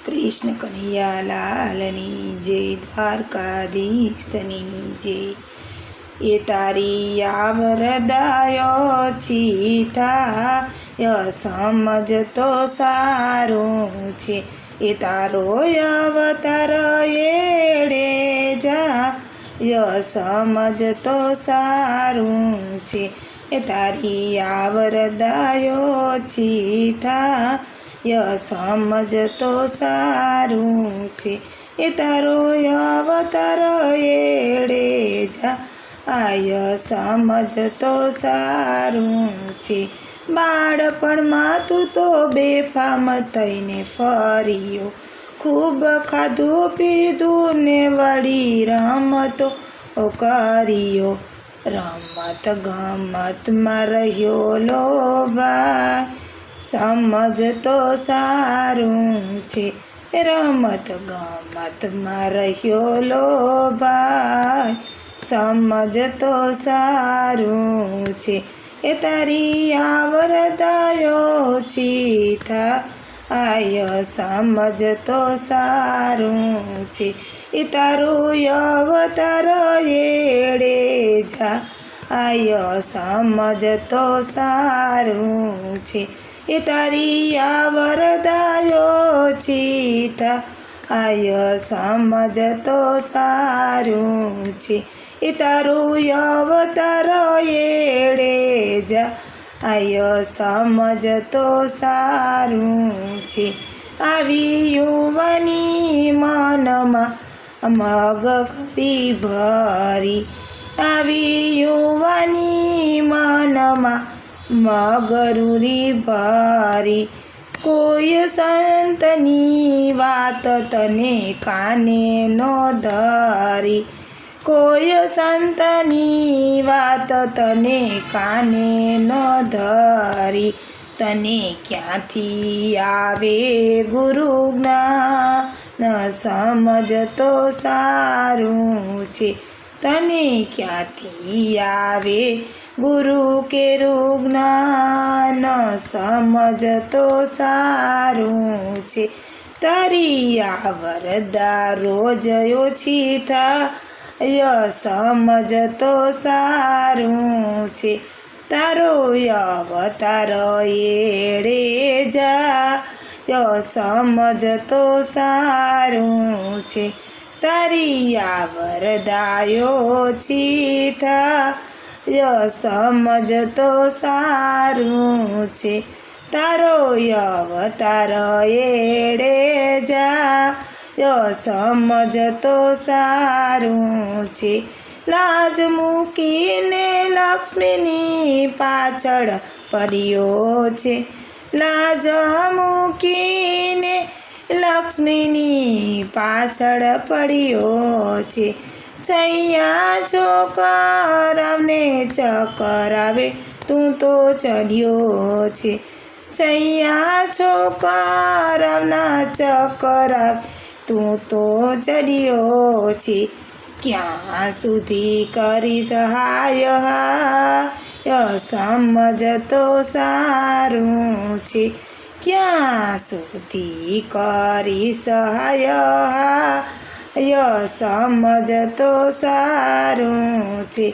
कृष्ण कन्हैया लालनी जय, દ્વારકાધીશની જય। એ તારી આવરદાયો છીથાય સમજતો સારું છે, એ તારો અવતાર એડે જા સમજતો સારું છે, એ તારી આવરદાયો છીથાય સમજતો સારું છે, એ તારો અવતાર એડે જા સમજતો સારું છે। બાળપણમાં તું તો બેફામ થઈને ફર્યો, ખૂબ ખાધું પીધું ને વળી રમતો કર્યો, રમત ગમતમાં રહ્યો લોભાઈ સમજતો સારું છે, રમત ગમતમાં રહ્યો લોભાઈ સમજતો સારું છે, એ તારી આવરદાયો છીથાય સમજતો સારું છે, એ તારું અવતાર એડે જા સમજતો સારું છે, એ તારી આવરદાયો છીથાય સમજતો સારું છે, એ તારું અવતાર એડે જા સમજતો સારું છે। આવી યુવાની મનમાં મગ કરી ભરી, આવી યુવાની મનમાં મગરૂરી ભરી, કોઈ સંતની વાત તને કાને નો ધરી, કોઈ સંતની વાત તને કાને ન ધરી, તને ક્યાંથી આવે ગુરુ જ્ઞાન સમજતો સારું છે, તને ક્યાંથી આવે ગુરુ કેરું જ્ઞાન સમજતો સારું છે, તારી આવરદા રોજ ઓછી થાય સમજતો સારું છે, તારો અવતાર એડે જા સમજતો સારું છે, તારી આવરદાયો છીથાય સમજતો સારું છે, તારો અવતાર એડે જા સમજતો સારું છે, લાજ મૂકીને લક્ષ્મીની પાછળ પડ્યો છે, લાજ મૂકીને લક્ષ્મીની પાછળ પડ્યો છે, ચૈયા છોકરાવને ચકરાવે તું તો ચડ્યો છે, ચૈયા છોકરાવના ચકરાવે તું તો ચડ્યો છે, ક્યાં સુધી કરી સહાય સમજતો સારું છે, ક્યાં સુધી કરી સહાય સમજતો સારું છે,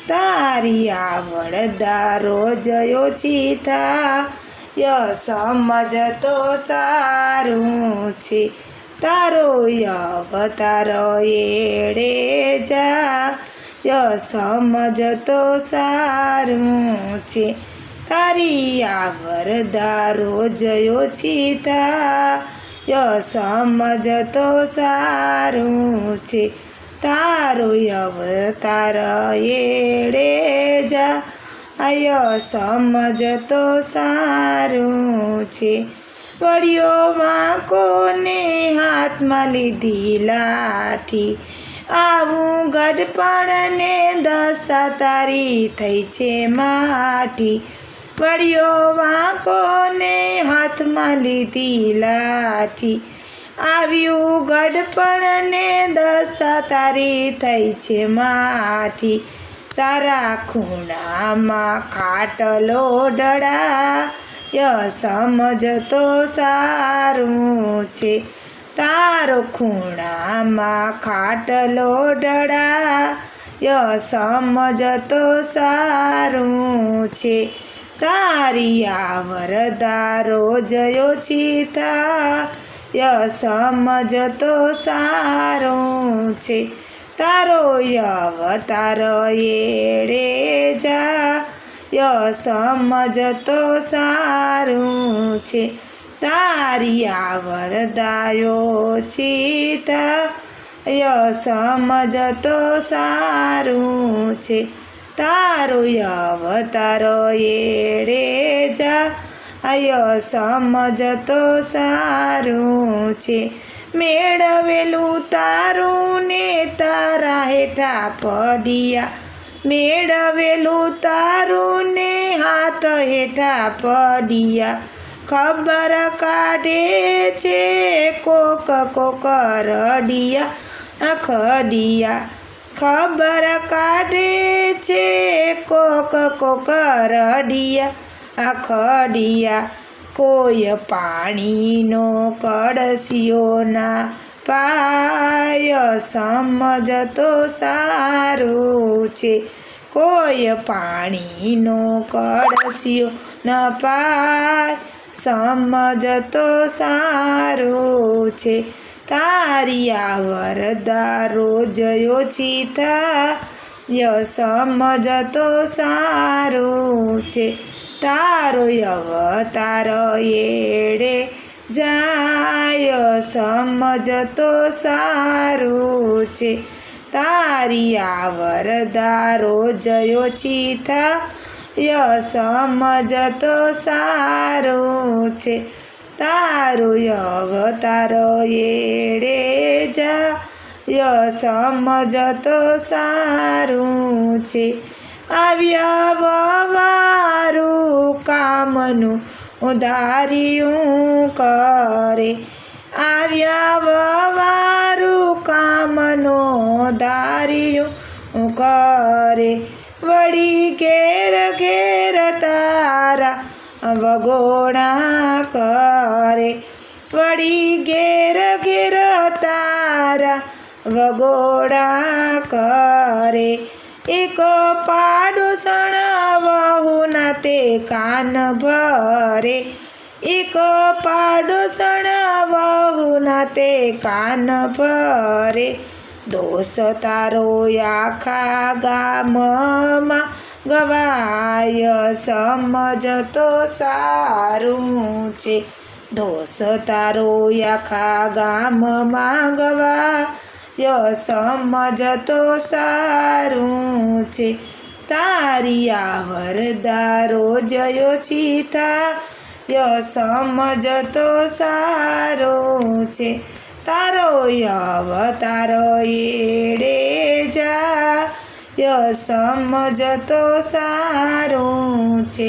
તારી આવડદા રોજ ઓછી થાય સમજતો સારું છે, તારો અવતાર એડે જા સમજતો સારું છે, તારી આવરદા રોજ ઓછી થાય સમજતો સારું છે, તારો અવતાર એડે જા સમજતો સારું છે, વડીઓમાં કોને હાથમાં લીધી લાઠી, આવું ગઢપણ ને દશા તારી થઈ છે માઠી, વડીઓમાં કોને હાથમાં લીધી લાઠી, આવ્યું ગઢપણ ને દશા તારી થઈ છે માઠી, તારા ખૂણામાં ખાટલો ડળા સમજતો સારું છે, તારો ખૂણામાં ખાટલો ઢળાય સમજતો સારું છે તારી આ વરદા રોજ ઓછી થાય સમજતો સારું છે તારો અવતાર એળે જા સમજતો સારું છે તારી આ વરદાયો ઓછી સમજતો સારું છે તારો અવતાર એળે જા સમજતો સારું છે મેળવેલું તારું ને તારા હેઠા પડ્યા મેળવેલું તારું ને હાથ હેઠા પડ્યા ખબર કાઢે છે કોક કોક રડિયા ખડિયા ખબર કાઢે છે કોક કોક રડિયા ખડિયા કોઈ પાણીનો કળશિયો ના પાય સમજતો સારું છે કોઈ પાણીનો કળશિયો ન પાય સમજતો સારું છે તારી આ વરદા રોજ ઓછી થાય સમજતો સારું છે તારો અવતાર એળે જાય સમજતો સારું છે તારી આ વરદા રોજ ઓછી થાય સમજતો સારું છે તારો અવતાર એળે જા સમજતો સારું છે આવ્યા વારું કામનું ઉધાર્યું કરે આવ્યા વારું કામનો ધાર્યું કરે વળી ઘેર ઘેર તારા વગોણા કરે વળી ઘેર ઘેર તારા વગોડા કરે એક પાડોશણ વહુના તે કાન ભરે એક પાડોશણ વહુના તે કાન ભરે દોષ તારો આખા ગામમાં ગવાય સમજતો સારું છે દોષ તારો આખા ગામમાં ગવાય સમજતો સારું છે તારી આ વરદા રોજ ઓછી થાય સમજતો સારું છે તારો અવતાર એળે જા સમજતો સારું છે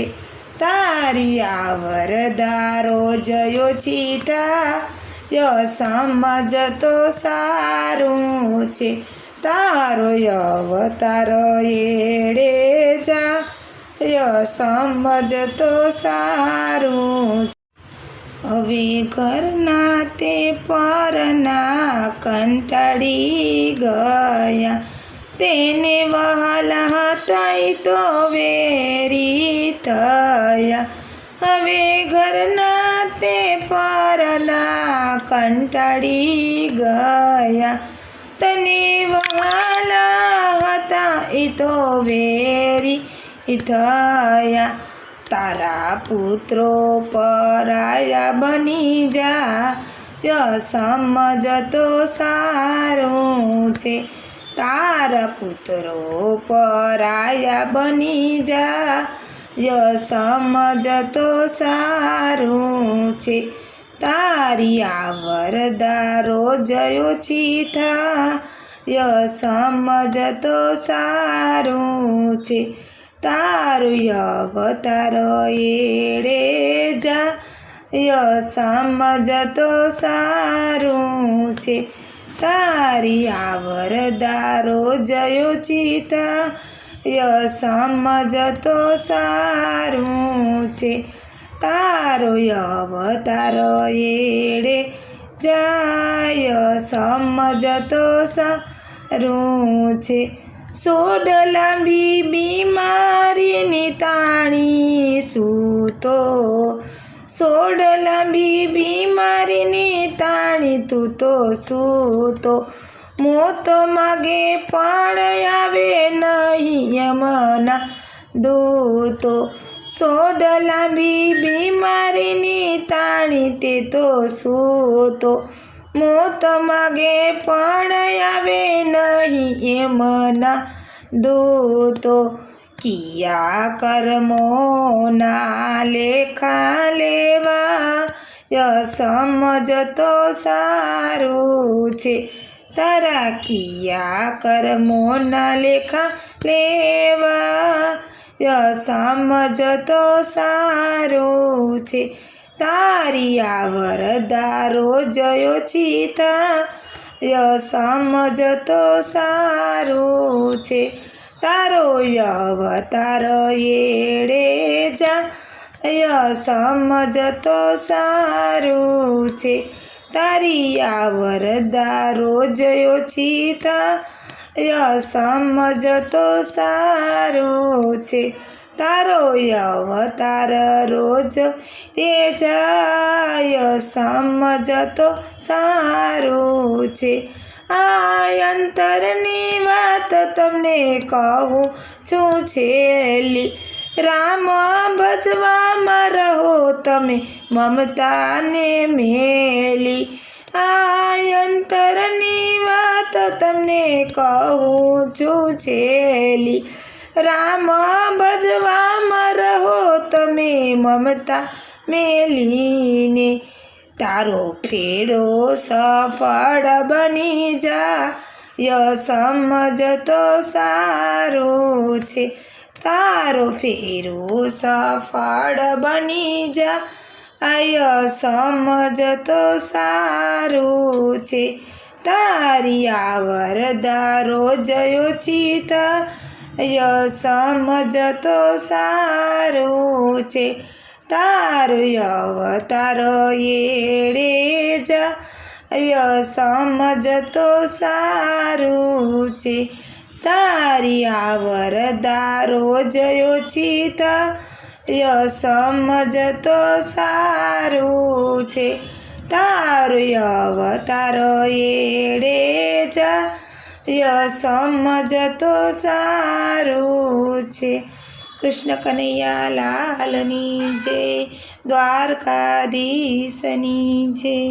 તારી આ વરદા રોજ ઓછી થાય સમજતો સારું છે તારો અવતાર એળે જા સમજતો સારું હવે ઘરના તે પરના કંટાળી ગયા તેને વહાલા હતા તો વેરી થયા હવે ઘરના તે પરના કંટાળી ગયા તને વહાલા હતા એ તો વેરી થયા તારા પુત્રો પરાયા બની જા સમજતો સારું છે તારા પુત્રો પરાયા બની જા સમજતો સારું છે તારી આ વરદા રોજ ઓછી થાય સમજતો સારું છે તારું અવતાર એળે જા સમજતો સારું છે તારી આ વરદા રોજ ઓછી થાય સમજતો સારું છે તારો અવતાર એળે જાય સમજતો સારું છે. સોડ લાંબી બીમારીની તાણી સૂતો, સોડ લાંબી બીમારીની તાણી તું તો સૂતો. મોત માગે પણ આવે નહીં યમના દૂતો. સોડ લાંબી બીમારીની તાણી તે તો સૂતો. મોત માગે પણ આવે નહીં એમના દૂતો. કિયા કર્મોના લેખા લેવા સમજતો સારું છે. તારા કિયા કર્મોના લેખા લેવા સમજતો સારું છે. તારી આવરદા રોજ ઓછીતા સમજતો સારું છે. તારો અવતાર એડે જા સમજતો સારું છે. તારી આવરદા રોજ ઓછીતા સમજતો સારું છે. તારો અવતાર રોજ એ જાય સમજતો સારું છે. આ અંતરની વાત તમને કહું છું છેલ્લી, રામ ભજવામાં રહો તમે મમતાને મેલી. આ અંતરની વાત તમને કહું છું છેલ્લી, રામ ભજવામાં રહો તમે મમતા મેલીને. તારો ફેરો સફળ બની જા સમજતો સારું છે. તારો ફેરો સફળ બની જા સમજતો સારું છે. તારી આવરદા રોજ ઓછીતા સમજતો સારું છે. તારો અવતાર એડે જા સમજતો સારું છે. તારી આવરદા રોજ ઓછીતા સમજતો સારું છે. તારો અવતાર એડે જા સમજતો સારું છે. કૃષ્ણ કનૈયા લાલની જય, દ્વારકાધીશની જય.